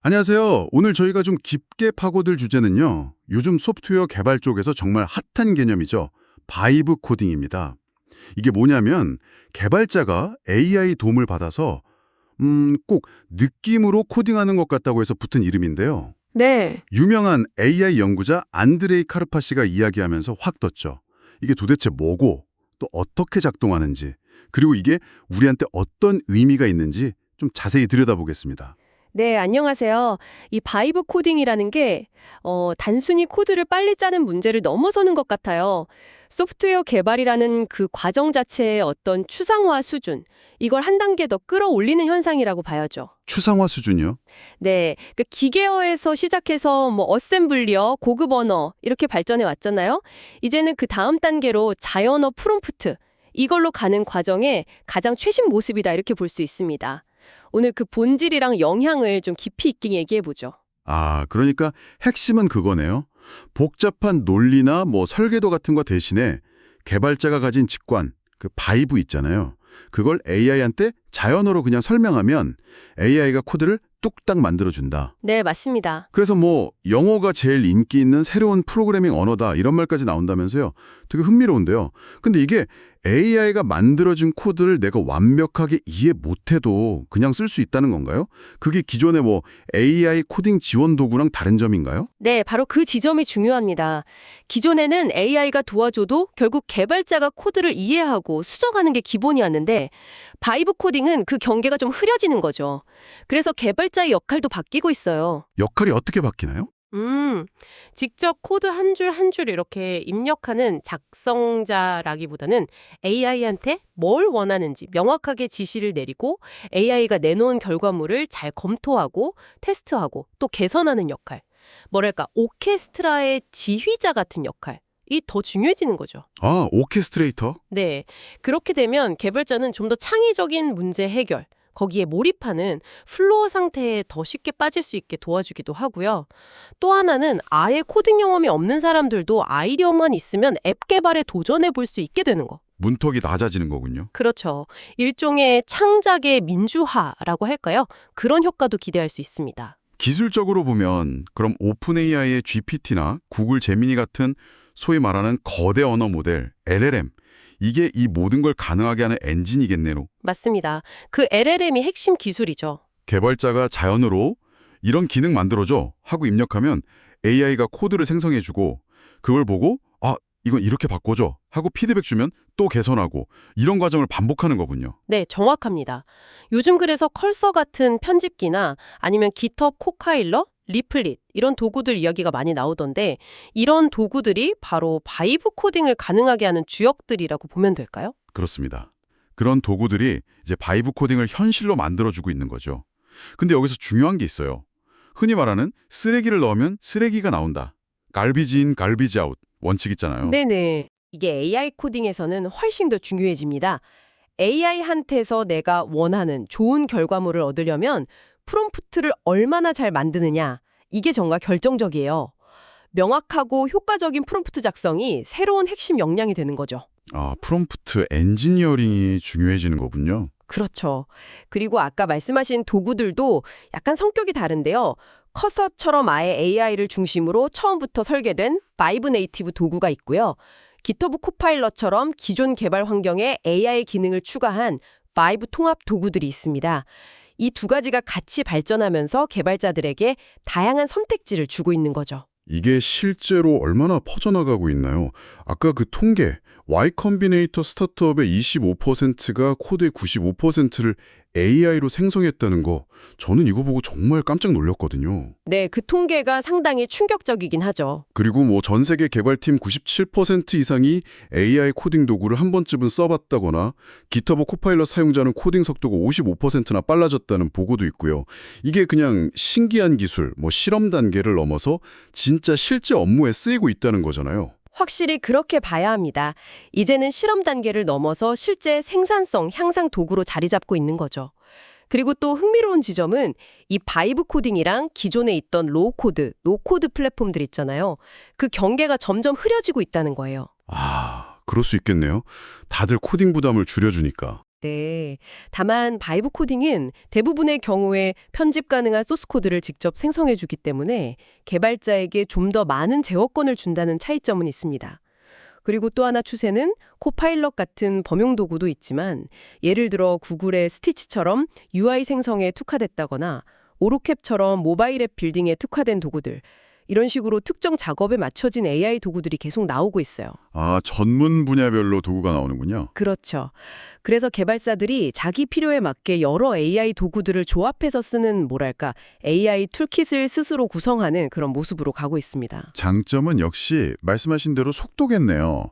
안녕하세요. 오늘 저희가 좀 깊게 파고들 주제는요. 요즘 소프트웨어 개발 쪽에서 정말 핫한 개념이죠. 바이브 코딩입니다. 이게 뭐냐면 개발자가 AI 도움을 받아서 꼭 느낌으로 코딩하는 것 같다고 해서 붙은 이름인데요. 네, 유명한 AI 연구자 안드레이 카르파시가 이야기하면서 확 떴죠. 이게 도대체 뭐고 또 어떻게 작동하는지 그리고 이게 우리한테 어떤 의미가 있는지 좀 자세히 들여다보겠습니다. 네, 안녕하세요. 이 바이브 코딩이라는 게 단순히 코드를 빨리 짜는 문제를 넘어서는 것 같아요. 소프트웨어 개발이라는 그 과정 자체의 어떤 추상화 수준, 이걸 한 단계 더 끌어올리는 현상이라고 봐야죠. 추상화 수준이요? 네, 그 기계어에서 시작해서 뭐 어셈블리어, 고급 언어 이렇게 발전해 왔잖아요. 이제는 그 다음 단계로 자연어 프롬프트, 이걸로 가는 과정의 가장 최신 모습이다 이렇게 볼 수 있습니다. 오늘 그 본질이랑 영향을 좀 깊이 있게 얘기해 보죠. 아, 그러니까 핵심은 그거네요. 복잡한 논리나 뭐 설계도 같은 거 대신에 개발자가 가진 직관, 그 바이브 있잖아요. 그걸 AI한테 자연어로 그냥 설명하면 AI가 코드를 뚝딱 만들어준다. 네, 맞습니다. 그래서 뭐 영어가 제일 인기 있는 새로운 프로그래밍 언어다 이런 말까지 나온다면서요. 되게 흥미로운데요. 근데 이게 AI가 만들어준 코드를 내가 완벽하게 이해 못해도 그냥 쓸 수 있다는 건가요? 그게 기존의 뭐 AI 코딩 지원 도구랑 다른 점인가요? 네, 바로 그 지점이 중요합니다. 기존에는 AI가 도와줘도 결국 개발자가 코드를 이해하고 수정하는 게 기본이었는데 바이브 코딩은 그 경계가 좀 흐려지는 거죠. 그래서 개발자의 역할도 바뀌고 있어요. 역할이 어떻게 바뀌나요? 직접 코드 한 줄 한 줄 이렇게 입력하는 작성자라기보다는 AI한테 뭘 원하는지 명확하게 지시를 내리고 AI가 내놓은 결과물을 잘 검토하고 테스트하고 또 개선하는 역할. 뭐랄까, 오케스트라의 지휘자 같은 역할이 더 중요해지는 거죠. 아, 오케스트레이터? 네. 그렇게 되면 개발자는 좀 더 창의적인 문제 해결, 거기에 몰입하는 플로어 상태에 더 쉽게 빠질 수 있게 도와주기도 하고요. 또 하나는 아예 코딩 경험이 없는 사람들도 아이디어만 있으면 앱 개발에 도전해 볼 수 있게 되는 거. 문턱이 낮아지는 거군요. 그렇죠. 일종의 창작의 민주화라고 할까요? 그런 효과도 기대할 수 있습니다. 기술적으로 보면 그럼 오픈 AI의 GPT나 구글 제미니 같은 소위 말하는 거대 언어 모델, LLM, 이게 이 모든 걸 가능하게 하는 엔진이겠네요. 맞습니다. 그 LLM이 핵심 기술이죠. 개발자가 자연으로 이런 기능 만들어줘 하고 입력하면 AI가 코드를 생성해주고 그걸 보고 이건 이렇게 바꿔줘 하고 피드백 주면 또 개선하고 이런 과정을 반복하는 거군요. 네, 정확합니다. 요즘 그래서 컬서 같은 편집기나 아니면 깃허브 코파일럿, 리플릿 이런 도구들 이야기가 많이 나오던데 이런 도구들이 바로 바이브 코딩을 가능하게 하는 주역들이라고 보면 될까요? 그렇습니다. 그런 도구들이 이제 바이브 코딩을 현실로 만들어주고 있는 거죠. 근데 여기서 중요한 게 있어요. 흔히 말하는 쓰레기를 넣으면 쓰레기가 나온다. 갈비지 인, 갈비지 아웃 원칙 있잖아요. 네네. 이게 AI 코딩에서는 훨씬 더 중요해집니다. AI한테서 내가 원하는 좋은 결과물을 얻으려면 프롬프트를 얼마나 잘 만드느냐, 이게 정말 결정적이에요. 명확하고 효과적인 프롬프트 작성이 새로운 핵심 역량이 되는 거죠. 아, 프롬프트 엔지니어링이 중요해지는 거군요. 그렇죠. 그리고 아까 말씀하신 도구들도 약간 성격이 다른데요. 커서처럼 아예 AI를 중심으로 처음부터 설계된 바이브 네이티브 도구가 있고요. 깃허브 코파일럿처럼 기존 개발 환경에 AI 기능을 추가한 바이브 통합 도구들이 있습니다. 이 두 가지가 같이 발전하면서 개발자들에게 다양한 선택지를 주고 있는 거죠. 이게 실제로 얼마나 퍼져나가고 있나요? 아까 그 통계, Y 컴비네이터 스타트업의 25%가 코드의 95%를 AI로 생성했다는 거, 저는 이거 보고 정말 깜짝 놀랐거든요. 네, 그 통계가 상당히 충격적이긴 하죠. 그리고 뭐 전 세계 개발팀 97% 이상이 AI 코딩 도구를 한 번쯤은 써봤다거나 깃허브 코파일럿 사용자는 코딩 속도가 55%나 빨라졌다는 보고도 있고요. 이게 그냥 신기한 기술, 뭐 실험 단계를 넘어서 진짜 실제 업무에 쓰이고 있다는 거잖아요. 확실히 그렇게 봐야 합니다. 이제는 실험 단계를 넘어서 실제 생산성 향상 도구로 자리 잡고 있는 거죠. 그리고 또 흥미로운 지점은 이 바이브 코딩이랑 기존에 있던 로우 코드, 노코드 플랫폼들 있잖아요. 그 경계가 점점 흐려지고 있다는 거예요. 아, 그럴 수 있겠네요. 다들 코딩 부담을 줄여주니까. 네. 다만 바이브 코딩은 대부분의 경우에 편집 가능한 소스 코드를 직접 생성해 주기 때문에 개발자에게 좀 더 많은 제어권을 준다는 차이점은 있습니다. 그리고 또 하나 추세는 코파일럿 같은 범용 도구도 있지만 예를 들어 구글의 스티치처럼 UI 생성에 특화됐다거나 오로캡처럼 모바일 앱 빌딩에 특화된 도구들, 이런 식으로 특정 작업에 맞춰진 AI 도구들이 계속 나오고 있어요. 아, 전문 분야별로 도구가 나오는군요. 그렇죠. 그래서 개발자들이 자기 필요에 맞게 여러 AI 도구들을 조합해서 쓰는 뭐랄까 AI 툴킷을 스스로 구성하는 그런 모습으로 가고 있습니다. 장점은 역시 말씀하신 대로 속도겠네요.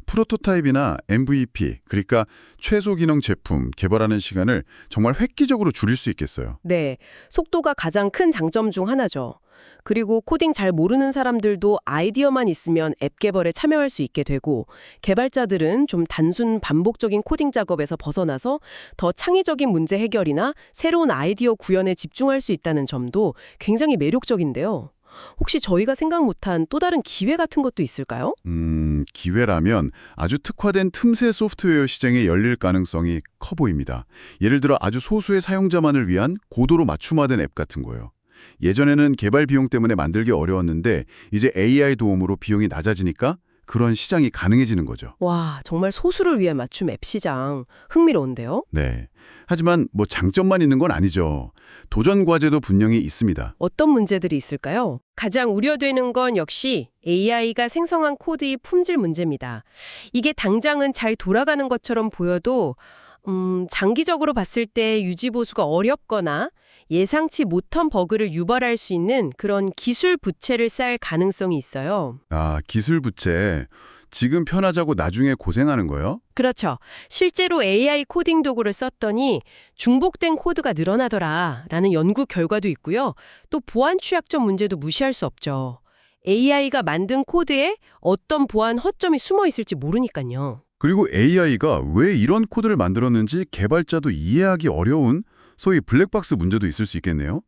프로토타입이나 MVP, 그러니까 최소 기능 제품 개발하는 시간을 정말 획기적으로 줄일 수 있겠어요. 네, 속도가 가장 큰 장점 중 하나죠. 그리고 코딩 잘 모르는 사람들도 아이디어만 있으면 앱 개발에 참여할 수 있게 되고 개발자들은 좀 단순 반복적인 코딩 작업에서 벗어나서 더 창의적인 문제 해결이나 새로운 아이디어 구현에 집중할 수 있다는 점도 굉장히 매력적인데요. 혹시 저희가 생각 못한 또 다른 기회 같은 것도 있을까요? 기회라면 아주 특화된 틈새 소프트웨어 시장에 열릴 가능성이 커 보입니다. 예를 들어 아주 소수의 사용자만을 위한 고도로 맞춤화된 앱 같은 거예요. 예전에는 개발 비용 때문에 만들기 어려웠는데 이제 AI 도움으로 비용이 낮아지니까 그런 시장이 가능해지는 거죠. 와, 정말 소수를 위한 맞춤 앱 시장. 흥미로운데요? 네. 하지만 뭐 장점만 있는 건 아니죠. 도전 과제도 분명히 있습니다. 어떤 문제들이 있을까요? 가장 우려되는 건 역시 AI가 생성한 코드의 품질 문제입니다. 이게 당장은 잘 돌아가는 것처럼 보여도 장기적으로 봤을 때 유지 보수가 어렵거나 예상치 못한 버그를 유발할 수 있는 그런 기술 부채를 쌓을 가능성이 있어요. 아, 기술 부채. 지금 편하자고 나중에 고생하는 거요? 그렇죠. 실제로 AI 코딩 도구를 썼더니 중복된 코드가 늘어나더라 라는 연구 결과도 있고요. 또 보안 취약점 문제도 무시할 수 없죠. AI가 만든 코드에 어떤 보안 허점이 숨어 있을지 모르니까요. 그리고 AI가 왜 이런 코드를 만들었는지 개발자도 이해하기 어려운 소위 블랙박스 문제도 있을 수 있겠네요.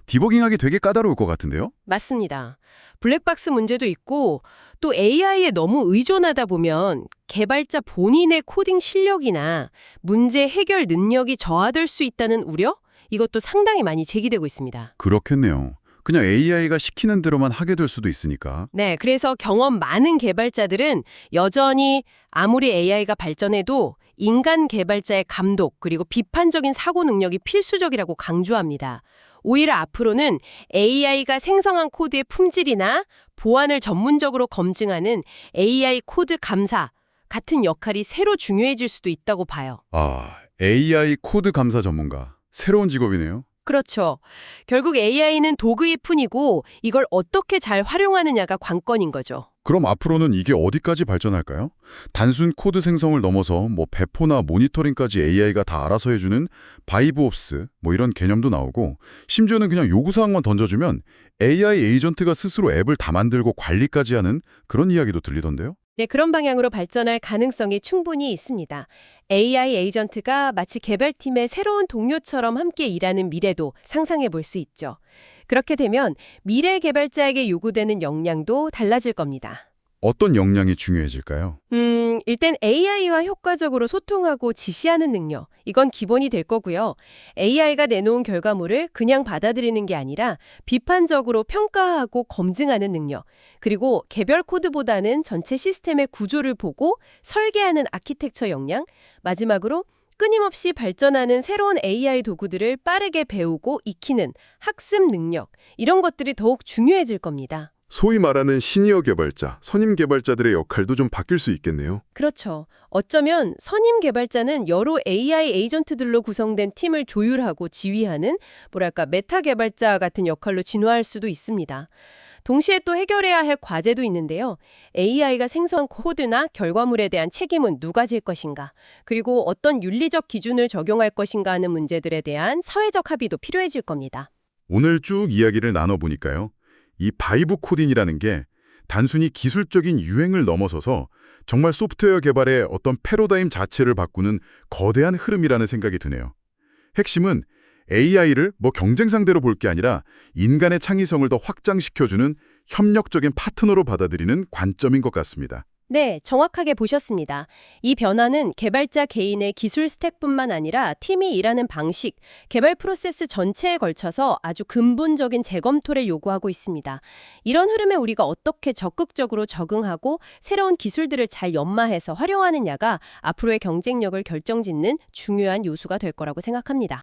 디버깅하기 되게 까다로울 것 같은데요? 맞습니다. 블랙박스 문제도 있고 또 AI에 너무 의존하다 보면 개발자 본인의 코딩 실력이나 문제 해결 능력이 저하될 수 있다는 우려? 이것도 상당히 많이 제기되고 있습니다. 그렇겠네요. 그냥 AI가 시키는 대로만 하게 될 수도 있으니까. 네, 그래서 경험 많은 개발자들은 여전히 아무리 AI가 발전해도 인간 개발자의 감독 그리고 비판적인 사고 능력이 필수적이라고 강조합니다. 오히려 앞으로는 AI가 생성한 코드의 품질이나 보안을 전문적으로 검증하는 AI 코드 감사 같은 역할이 새로 중요해질 수도 있다고 봐요. 아, AI 코드 감사 전문가. 새로운 직업이네요. 그렇죠. 결국 AI는 도구일 뿐이고 이걸 어떻게 잘 활용하느냐가 관건인 거죠. 그럼 앞으로는 이게 어디까지 발전할까요? 단순 코드 생성을 넘어서 뭐 배포나 모니터링까지 AI가 다 알아서 해주는 바이브옵스 뭐 이런 개념도 나오고 심지어는 그냥 요구사항만 던져주면 AI 에이전트가 스스로 앱을 다 만들고 관리까지 하는 그런 이야기도 들리던데요? 네, 그런 방향으로 발전할 가능성이 충분히 있습니다. AI 에이전트가 마치 개발팀의 새로운 동료처럼 함께 일하는 미래도 상상해 볼 수 있죠. 그렇게 되면 미래 개발자에게 요구되는 역량도 달라질 겁니다. 어떤 역량이 중요해질까요? 일단 AI와 효과적으로 소통하고 지시하는 능력, 이건 기본이 될 거고요. AI가 내놓은 결과물을 그냥 받아들이는 게 아니라 비판적으로 평가하고 검증하는 능력, 그리고 개별 코드보다는 전체 시스템의 구조를 보고 설계하는 아키텍처 역량, 마지막으로 끊임없이 발전하는 새로운 AI 도구들을 빠르게 배우고 익히는 학습 능력, 이런 것들이 더욱 중요해질 겁니다. 소위 말하는 시니어 개발자, 선임 개발자들의 역할도 좀 바뀔 수 있겠네요. 그렇죠. 어쩌면 선임 개발자는 여러 AI 에이전트들로 구성된 팀을 조율하고 지휘하는 뭐랄까 메타 개발자 같은 역할로 진화할 수도 있습니다. 동시에 또 해결해야 할 과제도 있는데요. AI가 생성한 코드나 결과물에 대한 책임은 누가 질 것인가? 그리고 어떤 윤리적 기준을 적용할 것인가 하는 문제들에 대한 사회적 합의도 필요해질 겁니다. 오늘 쭉 이야기를 나눠보니까요. 이 바이브 코딩이라는 게 단순히 기술적인 유행을 넘어서서 정말 소프트웨어 개발의 어떤 패러다임 자체를 바꾸는 거대한 흐름이라는 생각이 드네요. 핵심은 AI를 뭐 경쟁 상대로 볼 게 아니라 인간의 창의성을 더 확장시켜주는 협력적인 파트너로 받아들이는 관점인 것 같습니다. 네, 정확하게 보셨습니다. 이 변화는 개발자 개인의 기술 스택뿐만 아니라 팀이 일하는 방식, 개발 프로세스 전체에 걸쳐서 아주 근본적인 재검토를 요구하고 있습니다. 이런 흐름에 우리가 어떻게 적극적으로 적응하고 새로운 기술들을 잘 연마해서 활용하느냐가 앞으로의 경쟁력을 결정짓는 중요한 요소가 될 거라고 생각합니다.